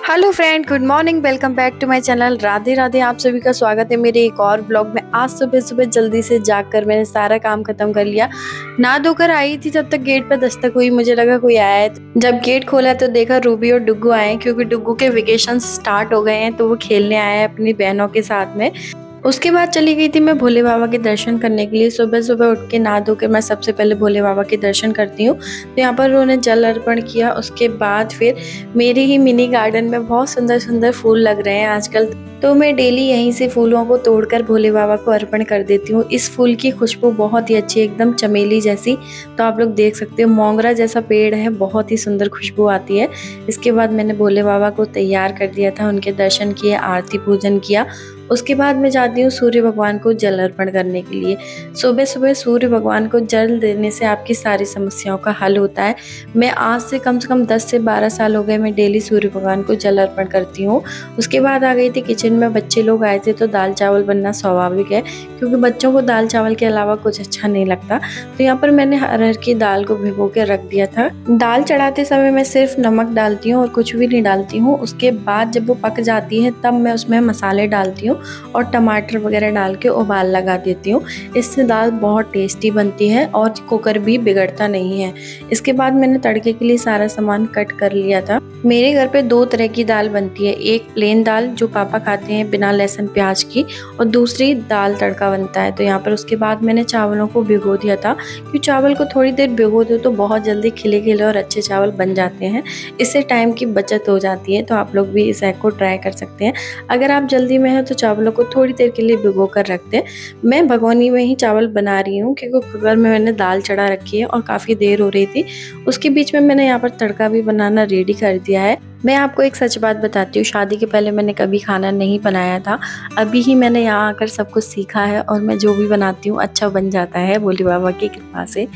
Hello friend, good morning. Welcome back to my channel. Radhe Radhe. आप सभी का स्वागत है मेरे एक और ब्लॉग में। आज सुबह सुबह जल्दी से जागकर मैंने सारा काम खत्म कर लिया। नहा धोकर आई थी तब तक गेट पर दस्तक हुई। मुझे लगा कोई आया है। जब गेट खोला तो देखा रूबी और डुग्गू आए हैं, क्योंकि डुग्गू के वेकेशन स्टार्ट हो गए हैं तो वो खेलने आया है अपनी बहनों के साथ में। उसके बाद चली गई थी मैं भोले बाबा के दर्शन करने के लिए। सुबह सुबह उठ के नहा धो के मैं सबसे पहले भोले बाबा के दर्शन करती हूँ। तो यहाँ पर उन्होंने जल अर्पण किया। उसके बाद फिर मेरे ही मिनी गार्डन में बहुत सुंदर सुंदर फूल लग रहे हैं आजकल, तो मैं डेली यहीं से फूलों को तोड़कर भोले बाबा को अर्पण कर देती हूँ। इस फूल की खुशबू बहुत ही अच्छी है, एकदम चमेली जैसी। तो आप लोग देख सकते हो, मोंगरा जैसा पेड़ है, बहुत ही सुंदर खुशबू आती है। इसके बाद मैंने भोले बाबा को तैयार कर दिया था, उनके दर्शन किए, आरती पूजन किया। उसके बाद मैं जाती हूँ सूर्य भगवान को जल अर्पण करने के लिए। सुबह सुबह सूर्य भगवान को जल देने से आपकी सारी समस्याओं का हल होता है। मैं आज से कम 10 से 12 साल हो गए मैं डेली सूर्य भगवान को जल अर्पण करती हूँ। उसके बाद आ गई थी किचन में। बच्चे लोग आए थे तो दाल चावल बनना स्वाभाविक है, क्योंकि बच्चों को दाल चावल के अलावा कुछ अच्छा नहीं लगता। तो यहाँ पर मैंने अरहर की दाल को भिगो के रख दिया था। दाल चढ़ाते समय मैं सिर्फ नमक डालती हूँ और कुछ भी नहीं डालती हूँ। उसके बाद जब वो पक जाती है तब मैं उसमें मसाले डालती हूँ और टमाटर वगैरह डाल के उबाल लगा देती हूँ। इससे दाल बहुत टेस्टी बनती है और कुकर भी बिगड़ता नहीं है। इसके बाद मैंने तड़के के लिए सारा सामान कट कर लिया था। मेरे घर पे 2 तरह की दाल बनती है। एक प्लेन दाल जो पापा खाते हैं बिना लहसुन प्याज की, और दूसरी दाल तड़का बनता है। तो यहाँ पर उसके बाद मैंने चावलों को भिगो दिया था, क्योंकि चावल को थोड़ी देर भिगो दो तो बहुत जल्दी खिले खिले और अच्छे चावल बन जाते हैं। इससे टाइम की बचत हो जाती है। तो आप लोग भी इस हैक को ट्राई कर सकते हैं। अगर आप जल्दी में हो तो चावलों को थोड़ी देर के लिए भिगो कर रख दें। मैं भगोनी में ही चावल बना रही हूँ, क्योंकि कुकर में मैंने दाल चढ़ा रखी है और काफ़ी देर हो रही थी। उसके बीच में मैंने यहाँ पर तड़का भी बनाना रेडी कर दिया है। मैं आपको एक सच बात बताती हूँ, शादी के पहले मैंने कभी खाना नहीं बनाया था। अभी ही मैंने यहाँ आकर सब कुछ सीखा है और मैं जो भी बनाती हूँ अच्छा बन जाता है भोले बाबा की कृपा से।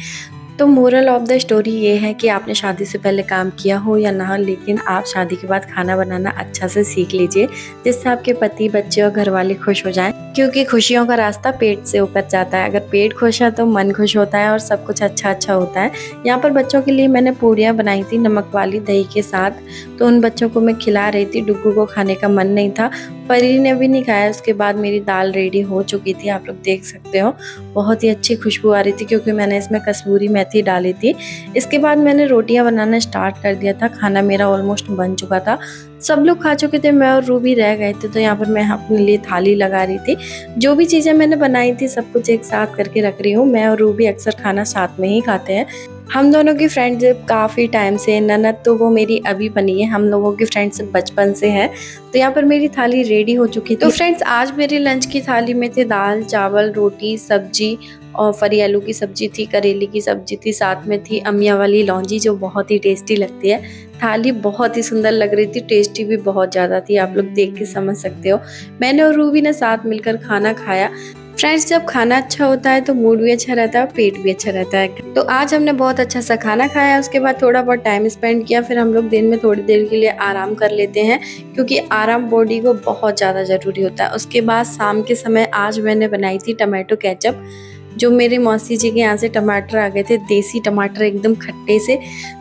तो मोरल ऑफ द स्टोरी ये है कि आपने शादी से पहले काम किया हो या ना, लेकिन आप शादी के बाद खाना बनाना अच्छा से सीख लीजिए, जिससे आपके पति, बच्चे और घर वाले खुश हो जाएं। क्योंकि खुशियों का रास्ता पेट से होकर जाता है। अगर पेट खुश है तो मन खुश होता है और सब कुछ अच्छा अच्छा होता है। यहाँ पर बच्चों के लिए मैंने पूड़ियाँ बनाई थी नमक वाली दही के साथ। तो उन बच्चों को मैं खिला रही थी। डुग्गू को खाने का मन नहीं था, परी ने भी नहीं खाया। उसके बाद मेरी दाल रेडी हो चुकी थी, आप लोग देख सकते हो। बहुत ही अच्छी खुशबू आ रही थी, क्योंकि मैंने इसमें कसूरी मेथी डाली थी। इसके बाद मैंने रोटियां बनाना स्टार्ट कर दिया था। खाना मेरा ऑलमोस्ट बन चुका था, सब लोग खा चुके थे, मैं और रूबी रह गए थे। तो यहाँ पर मैं अपने लिए थाली लगा रही थी। जो भी चीज़ें मैंने बनाई थी सब कुछ एक साथ करके रख रही हूँ। मैं और रूबी अक्सर खाना साथ में ही खाते हैं। हम दोनों की फ्रेंडशिप काफ़ी टाइम से, ननद तो वो मेरी अभी बनी है, हम लोगों की फ्रेंडशिप बचपन से है। तो यहाँ पर मेरी थाली रेडी हो चुकी थी। तो फ्रेंड्स, आज मेरे लंच की थाली में थे दाल चावल रोटी सब्जी, और फरी आलू की सब्जी थी, करेले की सब्जी थी, साथ में थी अमिया वाली लौंजी जो बहुत ही टेस्टी लगती है। थाली बहुत ही सुंदर लग रही थी, टेस्टी भी बहुत ज़्यादा थी, आप लोग देख के समझ सकते हो। मैंने और रूबी ने साथ मिलकर खाना खाया। फ्रेंड्स, जब खाना अच्छा होता है तो मूड भी अच्छा रहता है और पेट भी अच्छा रहता है। तो आज हमने बहुत अच्छा सा खाना खाया। उसके बाद थोड़ा बहुत टाइम स्पेंड किया। फिर हम लोग दिन में थोड़ी देर के लिए आराम कर लेते हैं, क्योंकि आराम बॉडी को बहुत ज़्यादा ज़रूरी होता है। उसके बाद शाम के समय आज मैंने बनाई थी टमाटो केचप, जो मेरी मौसी जी के यहाँ से टमाटर आ गए थे, देसी टमाटर एकदम खट्टे से।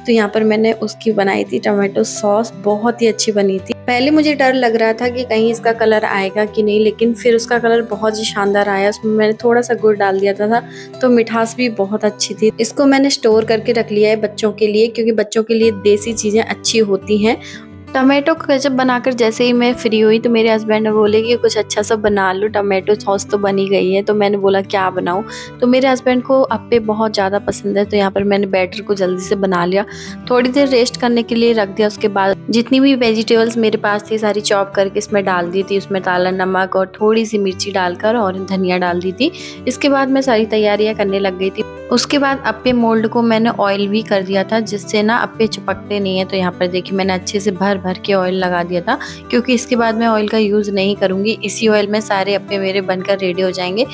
तो यहाँ पर मैंने उसकी बनाई थी टमाटो सॉस, बहुत ही अच्छी बनी थी। पहले मुझे डर लग रहा था कि कहीं इसका कलर आएगा कि नहीं, लेकिन फिर उसका कलर बहुत ही शानदार आया। उसमें मैंने थोड़ा सा गुड़ डाल दिया था तो मिठास भी बहुत अच्छी थी। इसको मैंने स्टोर करके रख लिया है बच्चों के लिए, क्योंकि बच्चों के लिए देसी चीज़ें अच्छी होती हैं। टमाटो केचप बनाकर जैसे ही मैं फ्री हुई तो मेरे हस्बैंड ने बोले कि कुछ अच्छा सा बना लो, टमाटो सॉस तो बनी गई है। तो मैंने बोला क्या बनाऊं। तो मेरे हस्बैंड को अप्पे बहुत ज़्यादा पसंद है। तो यहाँ पर मैंने बैटर को जल्दी से बना लिया, थोड़ी देर रेस्ट करने के लिए रख दिया। उसके बाद जितनी भी वेजिटेबल्स मेरे पास थी सारी चॉप करके इसमें डाल दी थी। उसमें काला नमक और थोड़ी सी मिर्ची डालकर और धनिया डाल दी थी। इसके बाद मैं सारी तैयारियाँ करने लग गई थी। उसके बाद अप्पे मोल्ड को मैंने ऑयल भी कर दिया था, जिससे ना अप्पे चिपकते नहीं है। तो यहाँ पर देखिए मैंने अच्छे से भर भर के ऑयल लगा दिया था, क्योंकि इसके बाद मैं ऑयल का यूज़ नहीं करूँगी। इसी ऑयल में सारे अप्पे मेरे बनकर रेडी हो जाएंगे।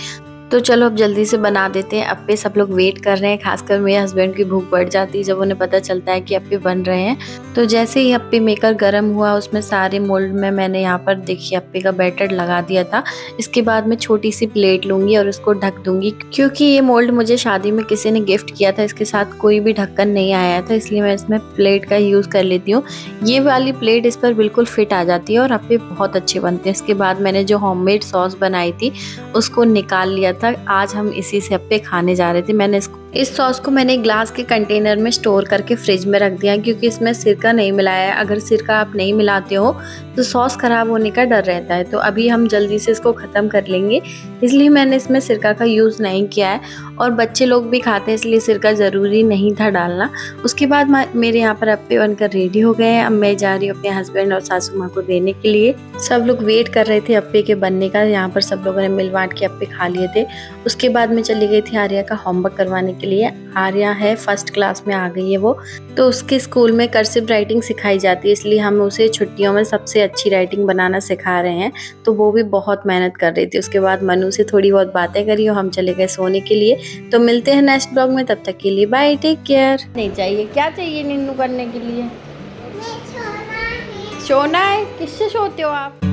तो चलो अब जल्दी से बना देते हैं अप्पे। सब लोग वेट कर रहे हैं, खासकर मेरे हस्बैंड की भूख बढ़ जाती है जब उन्हें पता चलता है कि अप्पे बन रहे हैं। तो जैसे ही अप्पे मेकर गर्म हुआ, उसमें सारे मोल्ड में मैंने यहाँ पर देखिए अप्पे का बैटर लगा दिया था। इसके बाद मैं छोटी सी प्लेट लूँगी और उसको ढक दूँगी, क्योंकि ये मोल्ड मुझे शादी में किसी ने गिफ्ट किया था। इसके साथ कोई भी ढक्कन नहीं आया था, इसलिए मैं इसमें प्लेट का यूज़ कर लेती हूँ। ये वाली प्लेट इस पर बिल्कुल फिट आ जाती है और अप्पे बहुत अच्छे बनते हैं। इसके बाद मैंने जो होममेड सॉस बनाई थी उसको निकाल लिया था। आज हम इसी से अप्पे खाने जा रहे थे। मैंने इस सॉस को मैंने ग्लास के कंटेनर में स्टोर करके फ्रिज में रख दिया, क्योंकि इसमें सिरका नहीं मिलाया है। अगर सिरका आप नहीं मिलाते हो तो सॉस खराब होने का डर रहता है। तो अभी हम जल्दी से इसको ख़त्म कर लेंगे, इसलिए मैंने इसमें सिरका का यूज़ नहीं किया है। और बच्चे लोग भी खाते हैं, इसलिए सिरका ज़रूरी नहीं था डालना। उसके बाद मेरे यहाँ पर अप्पे बनकर रेडी हो गए हैं। अब मैं जा रही हूँ अपने हस्बैंड और सासू माँ को देने के लिए। सब लोग वेट कर रहे थे अप्पे के बनने का। यहाँ पर सब लोगों ने मिल बांट के अप्पे खा लिए थे। उसके बाद मैं चली गई थी आर्या का होमवर्क करवाने के लिए। आर्या है फर्स्ट क्लास में, आ गई है वो। तो उसके स्कूल में कर्सिव राइटिंग सिखाई जाती है, इसलिए हम उसे छुट्टियों में सबसे अच्छी राइटिंग बनाना सिखा रहे हैं। तो वो भी बहुत मेहनत कर रही थी। उसके बाद मनु से थोड़ी बहुत बातें करी और हम चले गए सोने के लिए। तो मिलते हैं नेक्स्ट ब्लॉग में, तब तक के लिए बाय, टेक केयर। नहीं चाहिए, क्या चाहिए निन्नू करने के लिए? सोना है। किससे सोते हो आप?